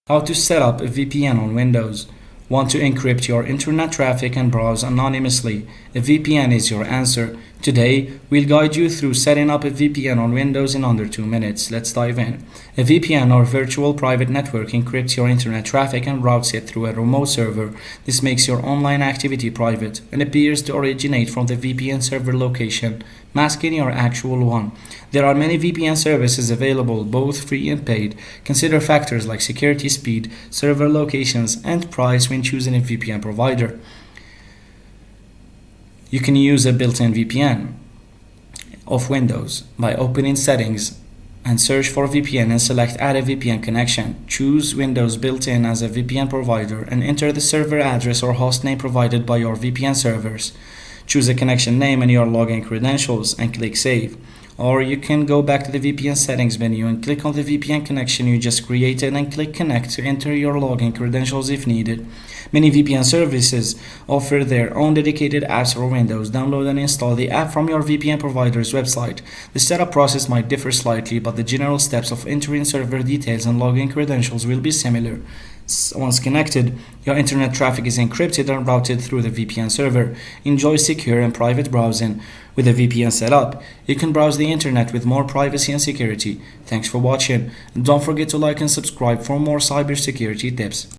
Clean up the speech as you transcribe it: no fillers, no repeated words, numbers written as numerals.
How to set up a VPN on Windows. Want to encrypt your internet traffic and browse anonymously? A VPN is your answer. Today, we'll guide you through setting up a VPN on Windows in under 2 minutes. Let's dive in. A VPN or virtual private network encrypts your internet traffic and routes it through a remote server. This makes your online activity private and appears to originate from the VPN server location, masking your actual one. There are many VPN services available, both free and paid. Consider factors like security, speed, server locations, and price when choosing a VPN provider. You can use a built-in VPN of Windows by opening Settings and search for VPN and select Add a VPN connection. Choose Windows built-in as a VPN provider and enter the server address or hostname provided by your VPN servers. Choose a connection name and your login credentials and click Save. Or you can go back to the VPN settings menu and click on the VPN connection you just created and click Connect to enter your login credentials if needed. Many VPN services offer their own dedicated apps for Windows. Download and install the app from your VPN provider's website. The setup process might differ slightly, but the general steps of entering server details and login credentials will be similar. Once connected, your internet traffic is encrypted and routed through the VPN server. Enjoy secure and private browsing. With a VPN set up, you can browse the internet with more privacy and security. Thanks for watching, and don't forget to like and subscribe for more cybersecurity tips.